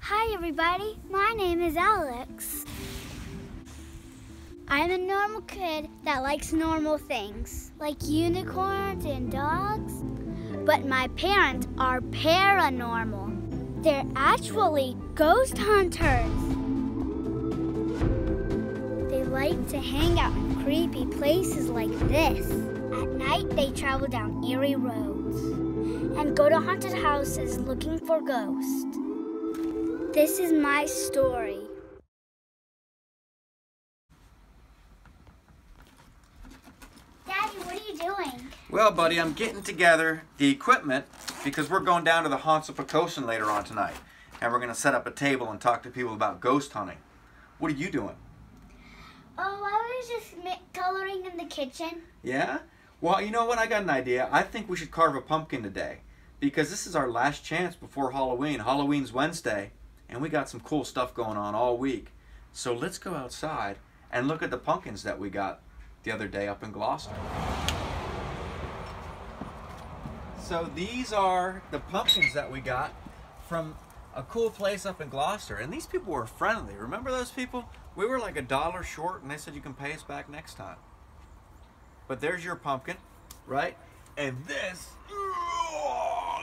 Hi everybody, my name is Alex. I'm a normal kid that likes normal things, like unicorns and dogs. But my parents are paranormal. They're actually ghost hunters. They like to hang out in creepy places like this. At night, they travel down eerie roads and go to haunted houses looking for ghosts. This is my story. Daddy, what are you doing? Well, buddy, I'm getting together the equipment because we're going down to the Haunts of Poquoson later on tonight. And we're going to set up a table and talk to people about ghost hunting. What are you doing? Oh, I was just coloring in the kitchen. Yeah? Well, you know what? I got an idea. I think we should carve a pumpkin today because this is our last chance before Halloween. Halloween's Wednesday, and we got some cool stuff going on all week. So let's go outside and look at the pumpkins that we got the other day up in Gloucester. So these are the pumpkins that we got from a cool place up in Gloucester. And these people were friendly. Remember those people? We were like $1 short and they said you can pay us back next time. But there's your pumpkin, right? And this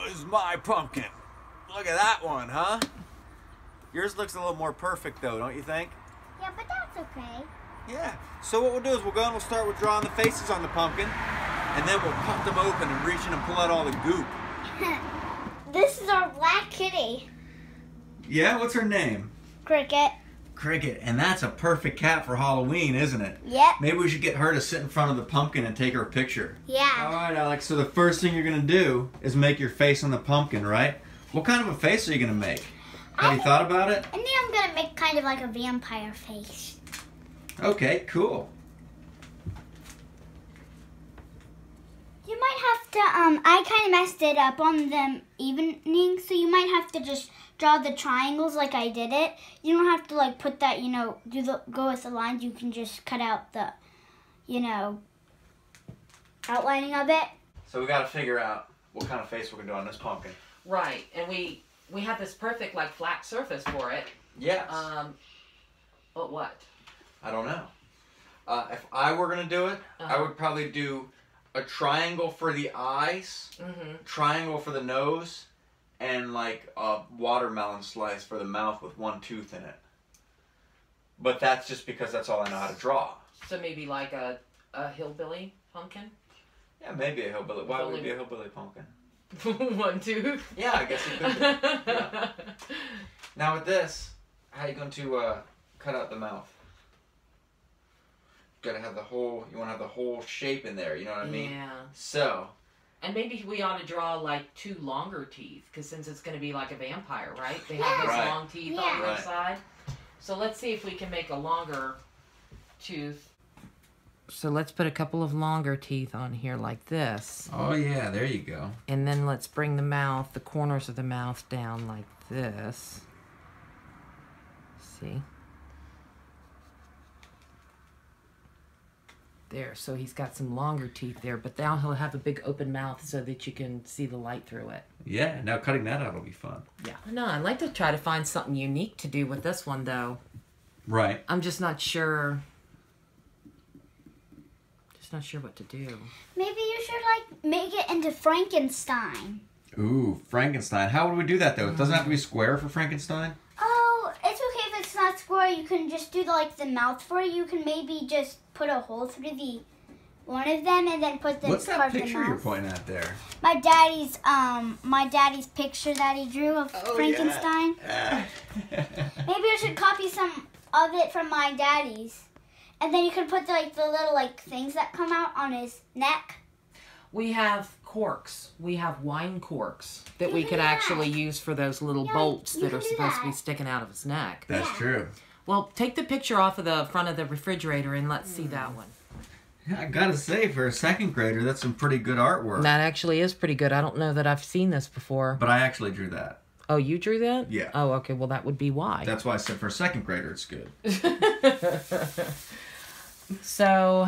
is my pumpkin. Look at that one, huh? Yours looks a little more perfect though, don't you think? Yeah, but that's okay. Yeah. So what we'll do is we'll go and we'll start with drawing the faces on the pumpkin, and then we'll cut them open and reach in and pull out all the goop. This is our black kitty. Yeah? What's her name? Cricket. Cricket. And that's a perfect cat for Halloween, isn't it? Yep. Maybe we should get her to sit in front of the pumpkin and take her a picture. Yeah. All right, Alex. So the first thing you're going to do is make your face on the pumpkin, right? What kind of a face are you going to make? Have you thought about it? I think I'm going to make kind of like a vampire face. Okay, cool. You might have to, I kind of messed it up on the evening, so you might have to just draw the triangles like I did it. You don't have to like put that, go with the lines. You can just cut out the, outlining of it. So we got to figure out what kind of face we're going to do on this pumpkin. Right, and we have this perfect like flat surface for it. Yes. But what? I don't know. If I were going to do it, I would probably do a triangle for the eyes, triangle for the nose, and like a watermelon slice for the mouth with one tooth in it. But that's just because that's all I know how to draw. So maybe like a hillbilly pumpkin? Yeah, maybe a hillbilly. Why would it be a hillbilly pumpkin? One tooth? Yeah, I guess it could be. Yeah. Now with this, how are you going to cut out the mouth? You want to have the whole shape in there, you know what I mean? Yeah. So. And maybe we ought to draw like 2 longer teeth, because since it's going to be like a vampire, right? They have those long teeth on the side. So let's see if we can make a longer tooth. So let's put a couple of longer teeth on here like this. Oh yeah, there you go. And then let's bring the corners of the mouth down like this. See? There, so he's got some longer teeth there, but now he'll have a big open mouth so that you can see the light through it. Yeah, now cutting that out will be fun. Yeah. No, I'd like to try to find something unique to do with this one, though. Right. I'm just not sure. Just not sure what to do. Maybe you should, make it into Frankenstein. Ooh, Frankenstein. How would we do that, though? It doesn't have to be square for Frankenstein? Oh, it's okay if it's not square. You can just do the mouth for it. You can maybe just put a hole through one of them and then put the What's that picture you're pointing at there? My daddy's picture that he drew of Frankenstein. Yeah. Maybe I should copy some of it from my daddy's. And then you can put the little things that come out on his neck. We have corks. We have wine corks that we could actually use for those little bolts that are supposed to be sticking out of his neck. That's true. Well, take the picture off of the front of the refrigerator and let's see that one. Yeah, I gotta say, for a second grader, that's some pretty good artwork. That actually is pretty good. I don't know that I've seen this before. But I actually drew that. Oh, you drew that? Yeah. Oh, okay. Well, that would be why. That's why I said for a second grader, it's good. So,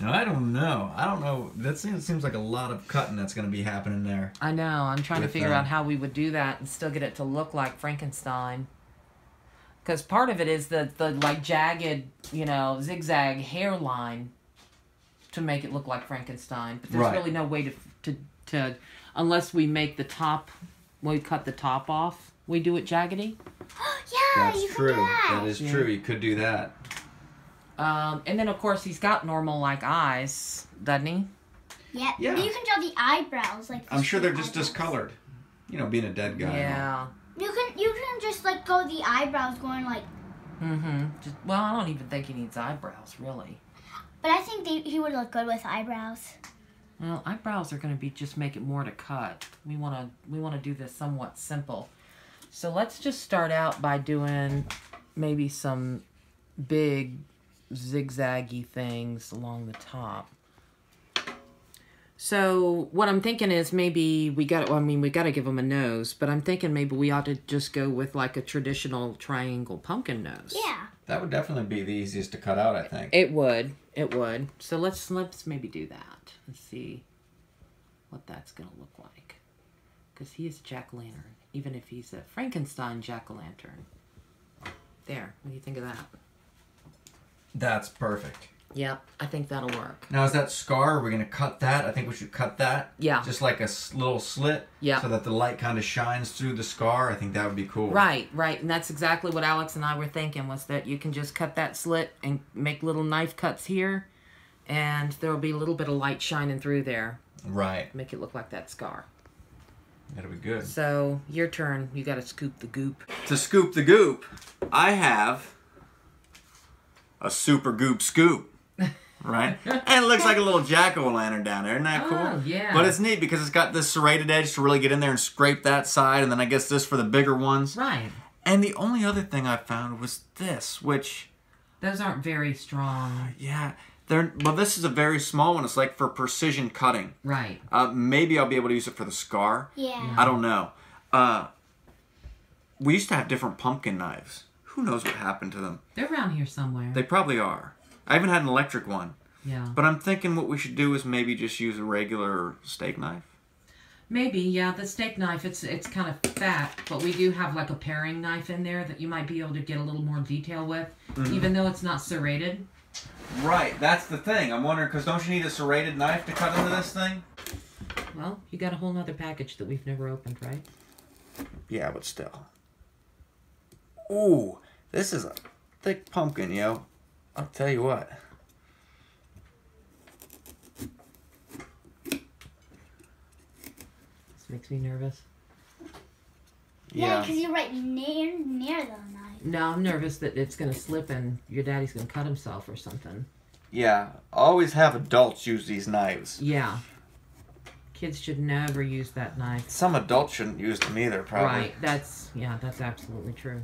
No, I don't know. I don't know. That seems like a lot of cutting that's going to be happening there. I know. I'm trying to With, figure out how we would do that and still get it to look like Frankenstein. Because part of it is the like jagged, you know, zigzag hairline to make it look like Frankenstein. But there's really no way to unless we make the top, we cut the top off, we do it jaggedy. Yeah, that's you true. can do that. That is true. You could do that. And then of course he's got normal like eyes, doesn't he? Yeah. Yeah. You can draw the eyebrows like. I'm sure they're just discolored. You know, being a dead guy. Yeah. You can just like go the eyebrows going like. Well, I don't even think he needs eyebrows really. But I think he would look good with eyebrows. Well, eyebrows are going to be just make it more to cut. We want to do this somewhat simple. So let's just start out by doing maybe some big zigzaggy things along the top. So what I'm thinking is maybe we got to give him a nose, but I'm thinking maybe we ought to just go with like a traditional triangle pumpkin nose. Yeah. That would definitely be the easiest to cut out, I think. It would. So let's maybe do that and see what that's going to look like. Because he is jack-o'-lantern, even if he's a Frankenstein jack-o'-lantern. There, what do you think of that? That's perfect. Yep, I think that'll work. Now, is that scar, are we going to cut that? I think we should cut that. Yeah. Just like a little slit. Yeah. So that the light kind of shines through the scar. I think that would be cool. Right. And that's exactly what Alex and I were thinking, was that you can just cut that slit and make little knife cuts here, and there'll be a little bit of light shining through there. Right. Make it look like that scar. That'll be good. So, your turn. You got to scoop the goop. To scoop the goop, I have a super goop scoop. Right? And it looks like a little jack-o'-lantern down there. Isn't that cool? Oh, yeah. But it's neat because it's got this serrated edge to really get in there and scrape that side, and then I guess this for the bigger ones. Right. And the only other thing I found was this, which... Those aren't very strong. Yeah. Well, this is a very small one. It's like for precision cutting. Right. Maybe I'll be able to use it for the scar. Yeah. I don't know. We used to have different pumpkin knives. Who knows what happened to them? They're around here somewhere. They probably are. I even had an electric one. Yeah. But I'm thinking what we should do is maybe just use a regular steak knife. Maybe, yeah. The steak knife, it's kind of fat, but we do have like a paring knife in there that you might be able to get a little more detail with, even though it's not serrated. Right, that's the thing. I'm wondering, because don't you need a serrated knife to cut into this thing? Well, you got a whole nother package that we've never opened, right? Yeah, but still. Ooh, this is a thick pumpkin, yo. I'll tell you what. This makes me nervous. Yeah, because you're right near the knife. No, I'm nervous that it's going to slip and your daddy's going to cut himself or something. Yeah, always have adults use these knives. Yeah. Kids should never use that knife. Some adults shouldn't use them either, probably. Right, that's absolutely true.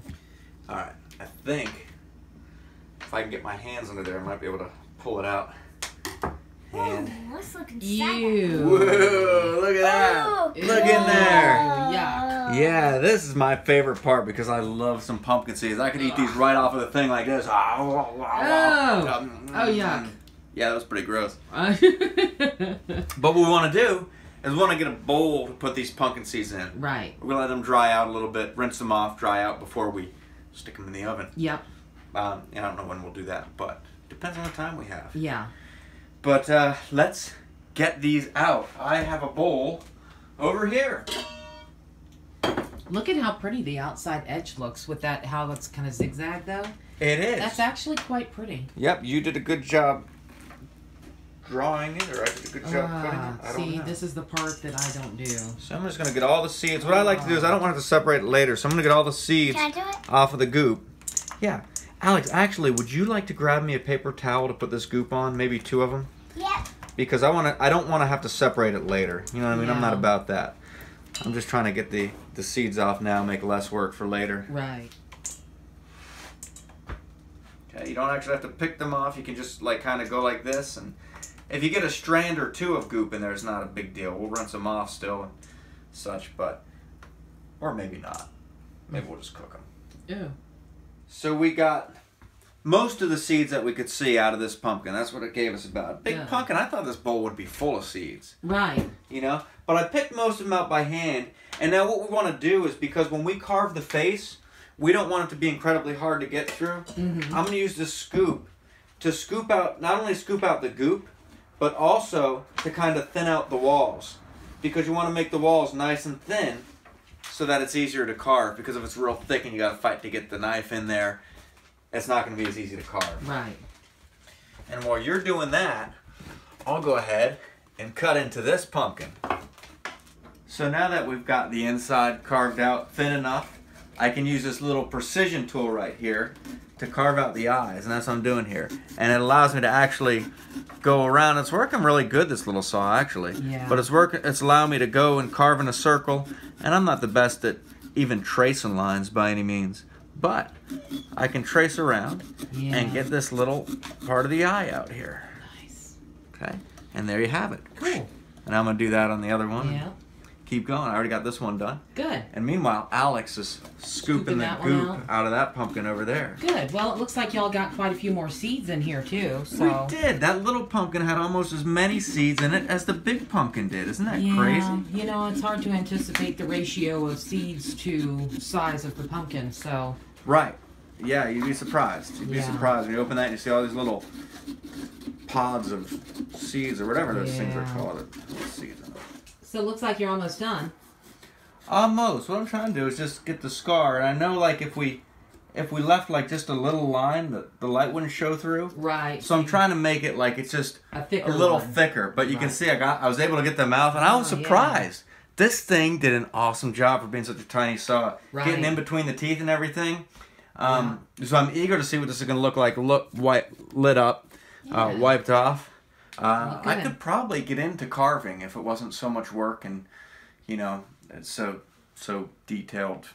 Alright, I think if I can get my hands under there, I might be able to pull it out. And Oh, that's looking sad. Ew. whoa, look at that. Oh, Look in there. Yuck. Yeah, this is my favorite part because I love some pumpkin seeds. I could eat these right off of the thing like this. Oh, yuck. Yeah, that was pretty gross. But what we want to do is we want to get a bowl to put these pumpkin seeds in. Right. We're going to let them dry out a little bit, rinse them off, dry out before we stick them in the oven. Yep. And I don't know when we'll do that, but depends on the time we have. Yeah. But let's get these out. I have a bowl over here. Look at how pretty the outside edge looks with that, how it's kind of zigzag though. It is. That's actually quite pretty. Yep, you did a good job drawing it, or I did a good job putting it. I don't know. This is the part that I don't do. So I'm just going to get all the seeds. What I like to do is I don't want to have to separate it later, so I'm going to get all the seeds Can I do it? off of the goop. Yeah. Alex, actually, would you like to grab me a paper towel to put this goop on? Maybe 2 of them? Yep. Because I don't want to have to separate it later. You know what I mean? I'm not Yeah. about that. I'm just trying to get the seeds off now, make less work for later. Right. Okay, you don't actually have to pick them off. You can just like kind of go like this, and if you get a strand or 2 of goop in there, it's not a big deal. We'll rinse them off still and such, but or maybe not. Maybe we'll just cook them. Ew. So we got most of the seeds that we could see out of this pumpkin. That's what it gave us about. Big Yeah. pumpkin, I thought this bowl would be full of seeds. Right. You know? But I picked most of them out by hand. And now what we want to do is, because when we carve the face, we don't want it to be incredibly hard to get through. Mm-hmm. I'm going to use this scoop to scoop out, not only scoop out the goop, but also to kind of thin out the walls. Because you want to make the walls nice and thin so that it's easier to carve. Because if it's real thick and you got to fight to get the knife in there, it's not going to be as easy to carve. Right. And while you're doing that, I'll go ahead and cut into this pumpkin. So now that we've got the inside carved out thin enough, I can use this little precision tool right here to carve out the eyes, and that's what I'm doing here. And it allows me to actually go around. It's working really good, this little saw, actually. Yeah. But it's allowing me to go and carve in a circle, and I'm not the best at even tracing lines by any means. But I can trace around and get this little part of the eye out here. Nice. Okay, and there you have it. Cool. And I'm going to do that on the other one. Yeah. Keep going. I already got this one done. Good. And meanwhile, Alex is scooping the that one goop out of that pumpkin over there. Good. Well, it looks like y'all got quite a few more seeds in here too. So. We did. That little pumpkin had almost as many seeds in it as the big pumpkin did. Isn't that crazy? You know, it's hard to anticipate the ratio of seeds to size of the pumpkin. So. Right. Yeah, you'd be surprised. You'd be Yeah. surprised when you open that and you see all these little pods of seeds or whatever those things are Yeah. called. Seeds in them. So it looks like you're almost done. Almost. What I'm trying to do is just get the scar. And I know, like, if we left, like, just a little line, the light wouldn't show through. Right. So I'm trying to make it, like, it's just A thicker little one. thicker. But you can Right. see I was able to get the mouth, and I was Oh, yeah. surprised. This thing did an awesome job for being such a tiny saw. Right. Getting in between the teeth and everything. So I'm eager to see what this is going to look like. Lit up, Yeah. wiped off. Look I good. could probably get into carving if it wasn't so much work and, you know, it's so detailed.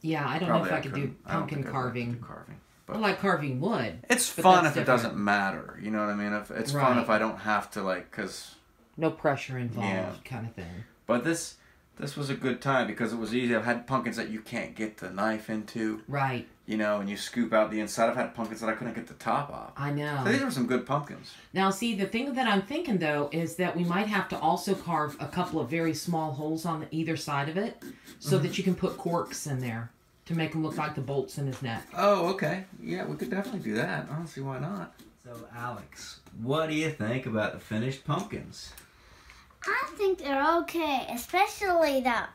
Yeah, I don't know if I could do pumpkin carving. I But like carving wood. it's but fun that's if it different. doesn't matter. You know what I mean? If it's fun Right. if I don't have to, like, because. No pressure involved, Yeah. kind of thing. But this was a good time because it was easy. I've had pumpkins that you can't get the knife into, Right. you know, and you scoop out the inside. I've had pumpkins that I couldn't get the top off. I know. So these are some good pumpkins. Now, see, the thing that I'm thinking, though, is that we might have to also carve a couple of very small holes on either side of it so that you can put corks in there to make them look like the bolts in his neck. Oh, okay. Yeah, we could definitely do that. I don't see why not. So, Alex, what do you think about the finished pumpkins? I think they're okay, especially that.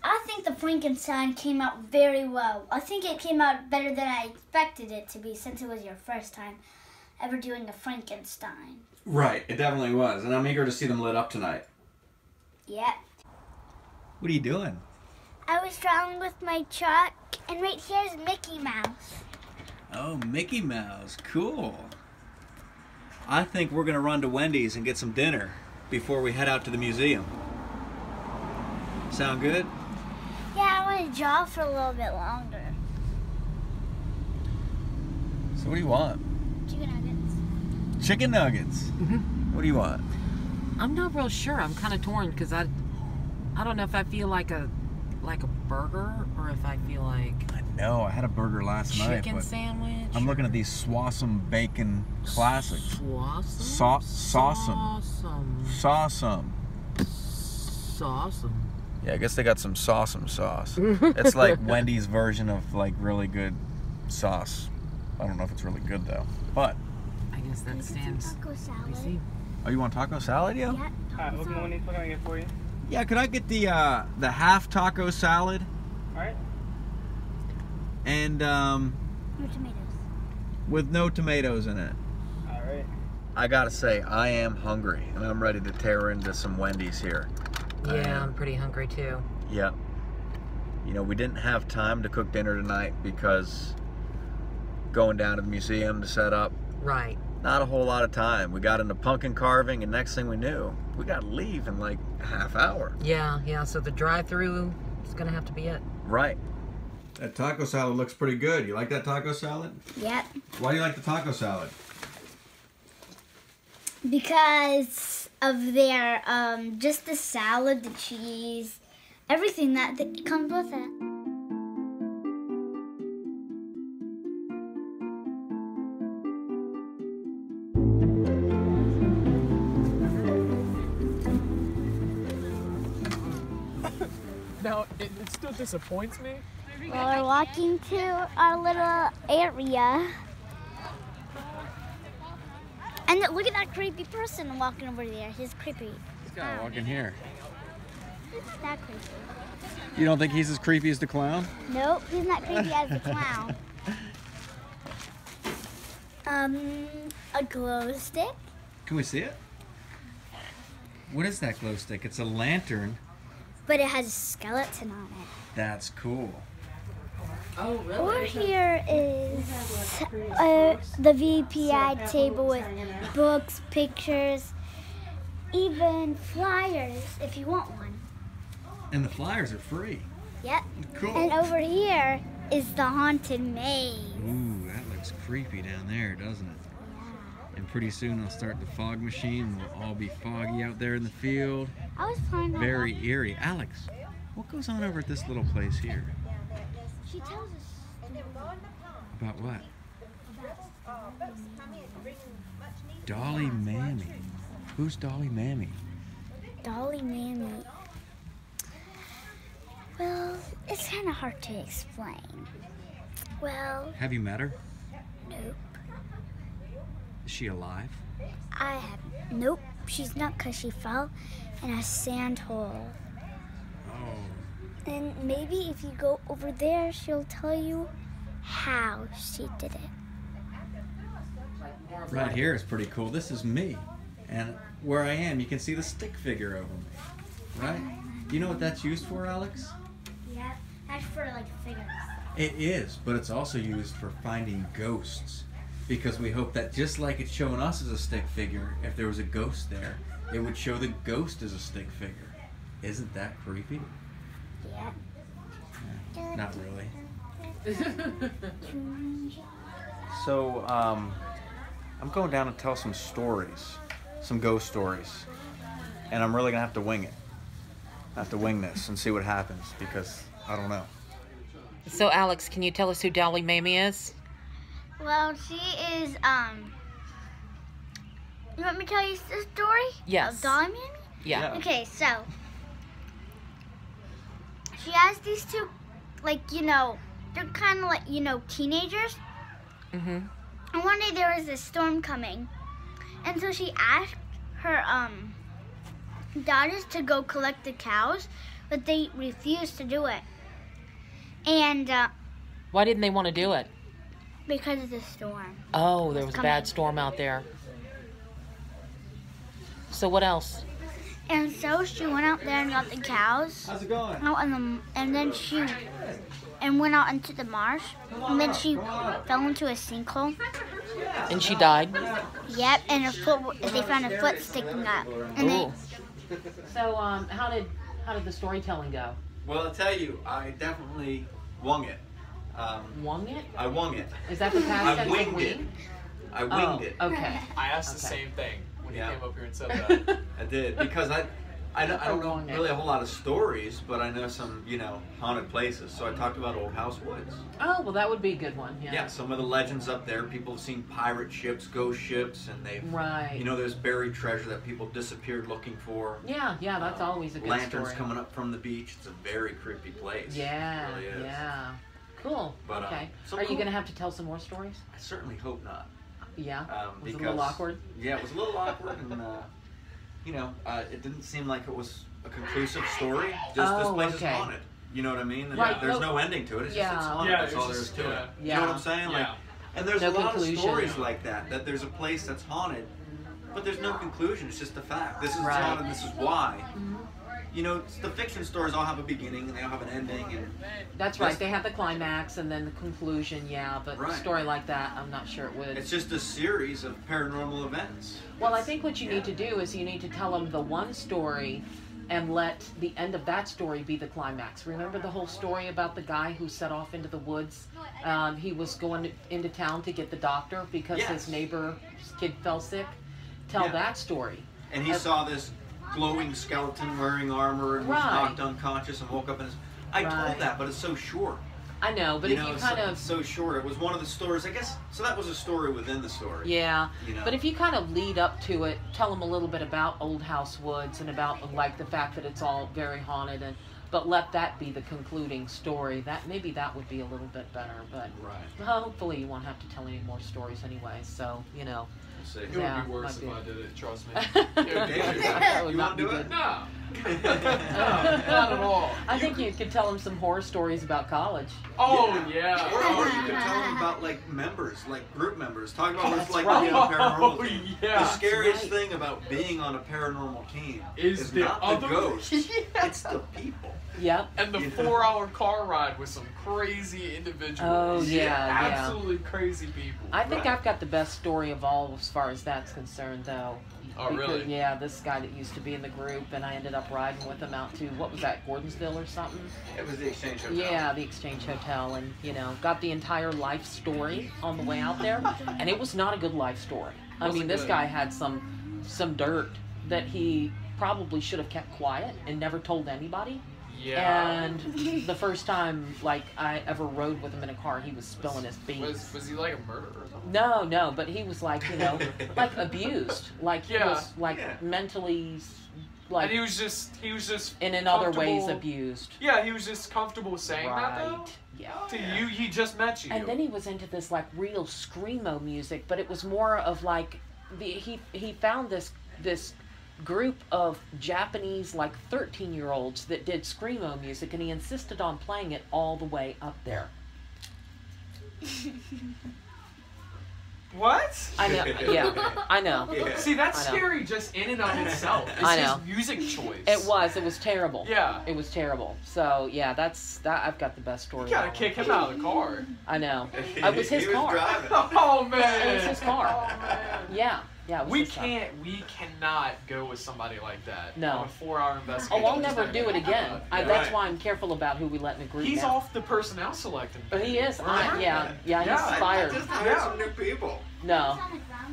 I think the Frankenstein came out very well. I think it came out better than I expected it to be since it was your first time ever doing a Frankenstein. Right, it definitely was. And I'm eager to see them lit up tonight. Yep. What are you doing? I was drawing with my chalk, and right here is Mickey Mouse. Oh, Mickey Mouse. Cool. I think we're going to run to Wendy's and get some dinner before we head out to the museum. Sound good? Yeah, I want to draw for a little bit longer. So what do you want? Chicken nuggets. Chicken nuggets. What do you want? I'm not real sure. I'm kind of torn because I don't know if I feel like a burger or if I feel like I know. I had a burger last night, chicken but sandwich. I'm looking at these Swasum bacon classics. Swasum? Sauceum. Sauceum. Sauceum. Yeah, I guess they got some Sauceum sauce. It's like Wendy's version of like really good sauce. I don't know if it's really good though, but. I guess that stands. Taco We salad. see. Oh, you want taco salad, yo? Yeah. Alright, what can I get for you? Yeah, could I get the half taco salad Alright. and No tomatoes. with no tomatoes in it? Alright. I gotta say, I am hungry and I'm ready to tear into some Wendy's here. Yeah, I'm pretty hungry too. Yep. You know, we didn't have time to cook dinner tonight because going down to the museum to set up, Right. not a whole lot of time. We got into pumpkin carving and next thing we knew, we got to leave in like a half hour. Yeah, so the drive-through is gonna have to be it. Right. That taco salad looks pretty good. You like that taco salad? Yep. Why do you like the taco salad? Because of their, just the salad, the cheese, everything that comes with it. know, it still disappoints me. Well, we're walking to our little area. And look at that creepy person walking over there. He's creepy. This guy walking here. That creepy. You don't think he's as creepy as the clown? Nope, he's not creepy as the clown. A glow stick. Can we see it? What is that glow stick? It's a lantern. But it has a skeleton on it. That's cool. Oh, really? Over here is the VPI table with books, pictures, even flyers if you want one. And the flyers are free. Yep. Cool. And over here is the haunted maze. Ooh, that looks creepy down there, doesn't it? And pretty soon I'll start the fog machine and we'll all be foggy out there in the field. I was flying. Very eerie. Alex, what goes on over at this little place here? She tells us About what? Dolly Mammy. Who's Dolly Mammy? Dolly Mammy. Well, it's kind of hard to explain. Well, Have you met her? nope. Is she alive? I haven't. Nope, she's not because she fell in a sand hole. Oh. And maybe if you go over there, she'll tell you how she did it. Right here is pretty cool. This is me. And where I am, you can see the stick figure over me. Right? Do you know what that's used for, Alex? Yeah, that's for like figures. It is, but it's also used for finding ghosts. Because we hope that just like it's showing us as a stick figure, if there was a ghost there, it would show the ghost as a stick figure. Isn't that creepy? Yeah. Yeah, not really. So, I'm going down to tell some stories, some ghost stories. And I'm really gonna have to wing it. I have to wing this and see what happens because I don't know. So, Alex, can you tell us who Dolly Mamie is? Well, she is, you want me to tell you the story? Yes. Of Dolly Mammy? Yeah. Okay, so, she has these two, like, they're kind of like, teenagers. Mm-hmm. And one day there was a storm coming. And so she asked her, daughters to go collect the cows, but they refused to do it. And, Why didn't they want to do it? because of the storm. Oh, there was a coming. bad storm out there. So what else? And so she went out there and got the cows. How's it going? And then she went out into the marsh. And then she fell into a sinkhole. And she died. Yep, and they found a foot sticking up. And Ooh. So how did the storytelling go? Well, I'll tell you, I definitely wung it. Wung it? I wung it. Is that the past I tense of winged it. wing? I winged it. Okay. I asked the Okay. same thing when Yeah. you came up here and said that. I did because I don't know wung it. really a whole lot of stories, but I know some haunted places. So I talked about Old House Woods. Oh, well, that would be a good one. Yeah. Yeah, some of the legends up there. People have seen pirate ships, ghost ships, and they've Right. there's buried treasure that people disappeared looking for. Yeah, that's always a good Lanterns story. coming up from the beach. It's a very creepy place. Yeah, It really is. yeah. Cool. But, okay. so Are you cool. going to have to tell some more stories? I certainly hope not. Yeah. Was it a Because, little awkward? Yeah, it was a little awkward, and it didn't seem like it was a conclusive story. Just this place is haunted. You know what I mean? And Right, there's no- no ending to it. It's just it's Yeah. haunted. Yeah, That's all it's there is just- to yeah. it. You know what I'm Yeah. saying? Yeah. Like, and there's No a lot conclusion. of stories like that. That there's a place that's haunted, but there's no conclusion. It's just a fact. This is Right. haunted. This is why. The fiction stories all have a beginning and they all have an ending, and That's right. They have the climax and then the conclusion, yeah. But a Right. story like that, I'm not sure it would. it's just a series of paranormal events. Well, I think what you need to do is you need to tell them the one story and let the end of that story be the climax. Remember the whole story about the guy who set off into the woods? He was going into town to get the doctor because Yes. his neighbor's kid fell sick. Tell Yeah. that story. And he saw this glowing skeleton wearing armor and was Right. knocked unconscious and woke up in his... I Right. told that, but it's so short. I know, but if you it's kind of... so short. It was one of the stories, I guess. So that was a story within the story. Yeah, You know. but if you kind of lead up to it, tell them a little bit about Old House Woods and about like the fact that it's all very haunted and but let that be the concluding story. That maybe that would be a little bit better, but Right. hopefully you won't have to tell any more stories anyway. So you know, We'll see. It Yeah, would be worse might if be. I did it, trust me. It would be That would You not wanna be do good. it? No. No, not at all. I think you could tell them some horror stories about college. Oh, yeah. Or you can tell them about like members, like group members. Talk about what's like right. being on a paranormal Oh, team. yeah. The scariest right. thing about being on a paranormal team Is the not other- the ghost. Yeah. It's the people. Yep. And the 4-hour car ride with some crazy individuals. Oh, yeah, yeah. Absolutely crazy people. I think Right. I've got the best story of all as far as that's concerned, though. Oh, Because, really? yeah, this guy that used to be in the group, and I ended up riding with him out to, what was that, Gordonsville or something? It was the Exchange Hotel. Yeah, the Exchange Hotel, and, you know, got the entire life story on the way out there, and it was not a good life story. I Wasn't mean, this good. guy had some dirt that he probably should have kept quiet and never told anybody. Yeah. And the first time, like, I ever rode with him in a car, he was spilling his beans. Was he like a murderer or something? No, but he was like, you know, like abused. Like he Yeah. was like Yeah. mentally, like, And he was just and in other ways comfortable- abused. Yeah, he was just comfortable saying that though. Right. Yeah. To you, he just met you. And then he was into this like real screamo music, but it was more of like he found this group of Japanese like 13-year-olds that did screamo music, and he insisted on playing it all the way up there. What? I know. Yeah, I know. Yeah. See, that's I know. scary just in and of itself. It's I know. his music choice. It was terrible. Yeah. It was terrible. So yeah, that's I've got the best story. You gotta of all. kick him out of the car. I know. It was his He was car. driving. Oh man. It was his car. Oh man. Yeah, it was We his car. we cannot go with somebody like that. No. On a 4-hour investigation. Oh, I'll never do it again. That's Right. why I'm careful about who we let in the group. He's now. off the personnel selecting. But he is. Right. Yeah, he's Yeah, I fired. just hired some new people. No,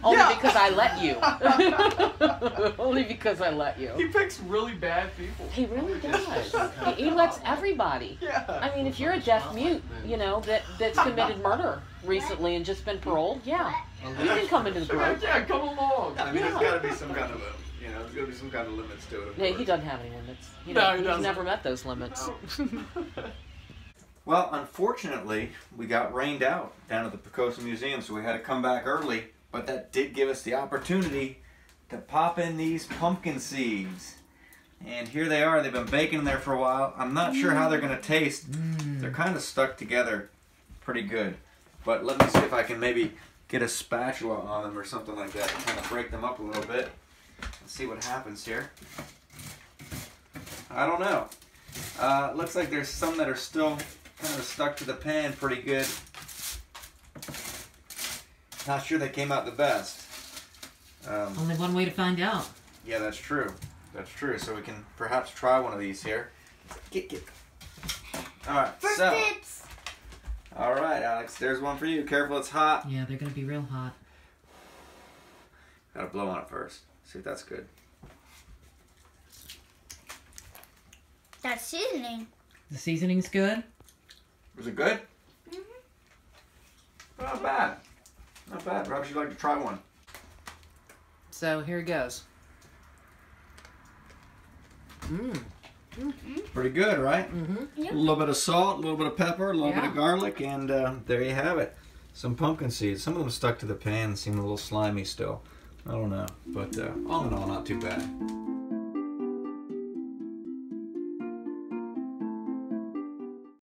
only Yeah. because I let you. Only because I let you. He picks really bad people. He really does. He lets everybody. Yeah. I mean, if you're a deaf mute, you know, that's committed murder recently and just been paroled, yeah, you can come into the group. Yeah, come along. I mean, Yeah. there's got to be some kind of a, there's got to be some kind of limits to it. of Yeah, he course. doesn't have any limits. No, he He's doesn't. never met those limits. Well, unfortunately, we got rained out down at the Poquoson Museum, so we had to come back early. But that did give us the opportunity to pop in these pumpkin seeds. And here they are. They've been baking in there for a while. I'm not sure how they're going to taste. They're kind of stuck together pretty good. But let me see if I can maybe get a spatula on them or something like that. Kind of break them up a little bit. Let's see what happens here. I don't know. Looks like there's some that are still kind of stuck to the pan pretty good. Not sure they came out the best. Only one way to find out. Yeah, that's true. That's true. So we can perhaps try one of these here. Get. All right. So. All right, Alex. There's one for you. Careful, it's hot. Yeah, they're gonna be real hot. Gotta blow on it first. See if that's good. That's seasoning. The seasoning's good. Was it good? Not bad. Not bad. Perhaps you'd like to try one. So here it goes. Pretty good, right? Mm-hmm. A little bit of salt, a little bit of pepper, a little bit Yeah. of garlic, and there you have it. Some pumpkin seeds. Some of them stuck to the pan, seem a little slimy still. I don't know, but all in all, not too bad.